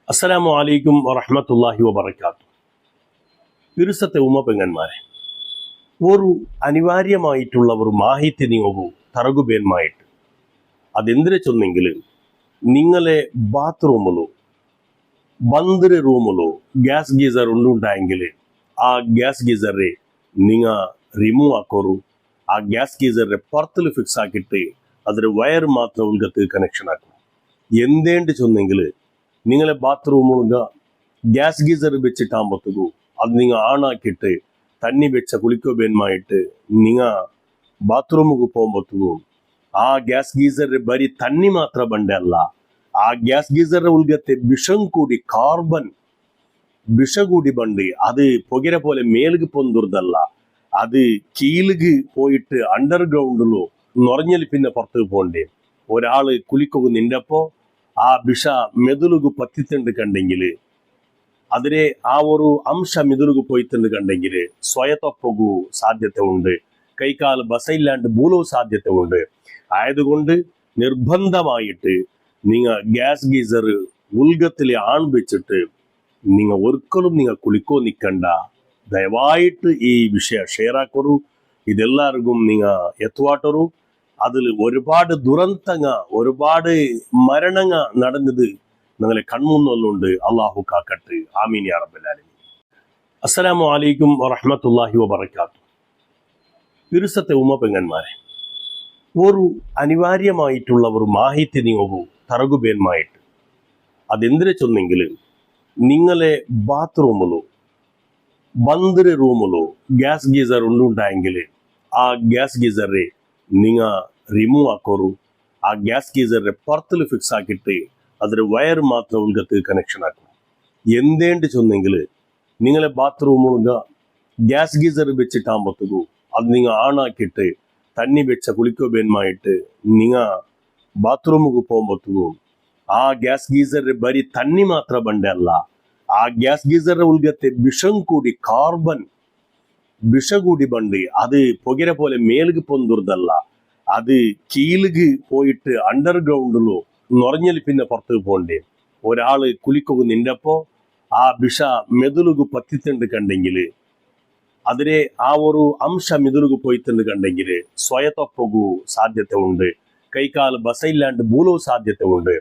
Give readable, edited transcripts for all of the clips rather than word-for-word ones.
അസ്സലാമു അലൈക്കും വറഹ്മത്തുള്ളാഹി വബറകാതുഹു. ഇരുസത്തെ ഉമ്മ പെങ്ങന്മാരെ, ഒരു അനിവാര്യമായിട്ടുള്ള ഒരു മാഹിತಿ ನೀವು ತರಗಬೇನ್ಮಾയിട്ട് ಅದೆಂದ್ರೆ ಚೊನ್ನೆಂಗಿಲು നിങ്ങളെ ബാത്റൂമിലോ ಬಂದರೆ ರೂಮಲ್ಲೋ ಗ್ಯಾಸ್ ಗೀಸರ್ ಉಂಡುಂಟಾയെങ്കിൽ ആ ഗ്യാസ് ഗീസറെ നിങ്ങൾ റിമൂവ് ആക്കോರು. ആ ഗ്യാസ് ഗീസറെ പുറത്തിൽ ഫിക്സ് ആക്കിയിട്ട് ಅದರ വയർ മാത്രം ഉൾഗത്ത് കണക്ഷൻ ആക്കും. എന്തേണ്ട് ചൊന്നെങ്കിൽ നിങ്ങളെ ബാത്റൂമുക ഗ്യാസ് ഗീസർ വെച്ചിട്ടാകുമ്പോഴത്തേക്കും അത് നിങ്ങൾ ആണാക്കിയിട്ട് തണ്ണി വെച്ച കുളിക്കോಬೇನ್ಮಾയിട്ട് നിങ്ങൾ ബാത്റൂമിಗೆ പോകുമ്പോഴത്തേക്കും ആ ഗ്യാസ് ಗೀಸರ್ ಬರೀ ತಣ್ಣಿ ಮಾತ್ರ ಬಂಡೆ ಅಲ್ಲ, ಆ ಗ್ಯಾಸ್ ಗೀಸರ್ ಉಳ್ಗತ್ತೆ ವಿಷಂ ಕೂಡಿ ಕಾರ್ಬನ್ വിഷ കൂടി ബണ്ട് അത് പുകര പോലെ മേലുക്ക് പൊന്തുറതല്ല, അത് കീഴുക്ക് പോയിട്ട് അണ്ടർഗ്രൗണ്ടിലോ നുറഞ്ഞല് പിന്നെ പുറത്തേക്ക് പോകണ്ടേ. ഒരാള് കുളിക്കൊക്കെ നിന്നപ്പോ ആ വിഷ ಮೆದುಳುಗು ಪತ್ತಿತ್ತಂಡು ಕಂಡೆಂಗಿಲ್ ಆದರೆ ಆ ഒരു ಅಂಶ ಮೆದುಳುಗು പോയിട്ടുണ്ട് ಕಂಡೆಂಗಿಲ್ സ്വയത്തപ്പൊಗು സാധ്യത ഉണ്ട്, കൈകാൽ ബസയില്ലാണ്ട് മൂലോ സാധ്യത ഉണ്ട്. ആയതുകൊണ്ട് നിർബന്ധമായിട്ട് നിങ്ങൾ ഗ്യാസ് ഗീസർ ഉൽഗത്തിൽ ആൺ വെച്ചിട്ട് നിങ്ങൾ ഒരിക്കലും നിങ്ങൾ കുളിക്കോ നിൽക്കണ്ട. ദയവായിട്ട് ഈ വിഷയം ഷെയർ ആക്കോರು. ഇതെല്ലാവർക്കും നിങ്ങൾ എത്തുവാട്ടൊരു. അതിൽ ഒരുപാട് ദുരന്തങ്ങ ഒരുപാട് മരണങ്ങ നടന്നത് നിങ്ങളെ കൺമുന്നുണ്ട്. അള്ളാഹു കാക്കട്ടെ. ആമീൻ യാ റബ്ബൽ ആലമീൻ. അസ്സലാമു അലൈക്കും വറഹ്മത്തുള്ളാഹി വബറകാതുഹു. ഇരുസത്തെ ഉമ്മ പെങ്ങന്മാരെ, ഒരു അനിവാര്യമായിട്ടുള്ള ഒരു മാഹിತಿ ನೀವು ತರಗಬೇನ್ಮಾയിട്ട് ಅದೆಂದ್ರೆ ಚೊನ್ನೆಂಗಿಲ್ നിങ്ങളെ ബാത്റൂമിലോ ಬಂದರೆ ರೂಮಲ್ಲೋ ಗ್ಯಾಸ್ ಗೀಸರ್ ಉಂಡುಂಟಾയെങ്കിൽ ആ ഗ്യാസ് ഗീസറെ നിങ്ങൾ റിമൂവ് ആക്കോರು. ആ ഗ്യാസ് ഗീസറെ പുറത്തിൽ ഫിക്സ് ആക്കിയിട്ട് ಅದರ വയർ മാത്രം ഉൾഗത്ത് കണക്ഷൻ ആക്കും. എന്തേണ്ട് ചൊന്നെങ്കിൽ നിങ്ങളെ ബാത്റൂമുക ഗ്യാസ് ഗീസർ വെച്ചിട്ടാകുമ്പോഴത്തേക്കും അത് നിങ്ങൾ ആണാക്കിയിട്ട് തണ്ണി വെച്ച കുളിക്കോಬೇನ್ಮಾയിട്ട് നിങ്ങൾ ബാത്റൂമിಗೆ പോകുമ്പോഴത്തേക്കും ആ ഗ്യാസ് ಗೀಸರ್ ಬರೀ ತಣ್ಣಿ ಮಾತ್ರ ಬಂಡೆ ಅಲ್ಲ, ಆ ഗ്യാസ് ಗೀಸರ್ ಉಳ್ಗತ್ತೆ ವಿಷಂ ಕೂಡಿ ಕಾರ್ಬನ್ വിഷ കൂടി ബണ്ട് അത് പുകര പോലെ മേലുക്ക് പൊന്തുറതല്ല, അത് കീഴുക്ക് പോയിട്ട് അണ്ടർഗ്രൗണ്ടിലോ നുറഞ്ഞല് പിന്നെ പുറത്തേക്ക് പോകണ്ടേ. ഒരാള് കുളിക്കൊക്കെ നിന്നപ്പോ ആ വിഷ ಮೆದುಳುಗು പത്തിത്തണ്ട് ಕಂಡೆಂಗಿಲ್ അതിനെ ആ ഒരു ಅಂಶ ಮೆದುಳುಗು പോയിട്ടുണ്ട് ಕಂಡೆಂಗಿಲ್ സ്വയത്തപ്പൊಗು സാധ്യത ഉണ്ട്, കൈകാൽ ബസയില്ലാണ്ട് മൂലോ സാധ്യത ഉണ്ട്.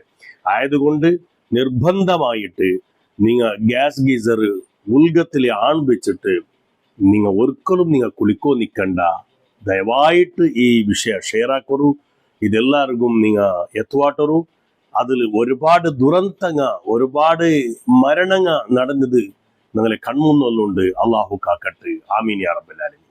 ആയതുകൊണ്ട് നിർബന്ധമായിട്ട് നിങ്ങൾ ഗ്യാസ് ഗീസർ ഉൽഗത്തിൽ ആൺ വെച്ചിട്ട് നിങ്ങൾ ഒരിക്കലും നിങ്ങൾ കുളിക്കോ നിൽക്കണ്ട. ദയവായിട്ട് ഈ വിഷയം ഷെയർ ആക്കോರು. ഇതെല്ലാവർക്കും നിങ്ങൾ എത്തുവാട്ടൊരു. അതിൽ ഒരുപാട് ദുരന്തങ്ങ ഒരുപാട് മരണങ്ങ നടന്നത് നിങ്ങളെ കൺമുന്നുണ്ട്. അള്ളാഹു കാക്കട്ടെ. ആമീൻ യാ റബ്ബൽ ആലമീൻ.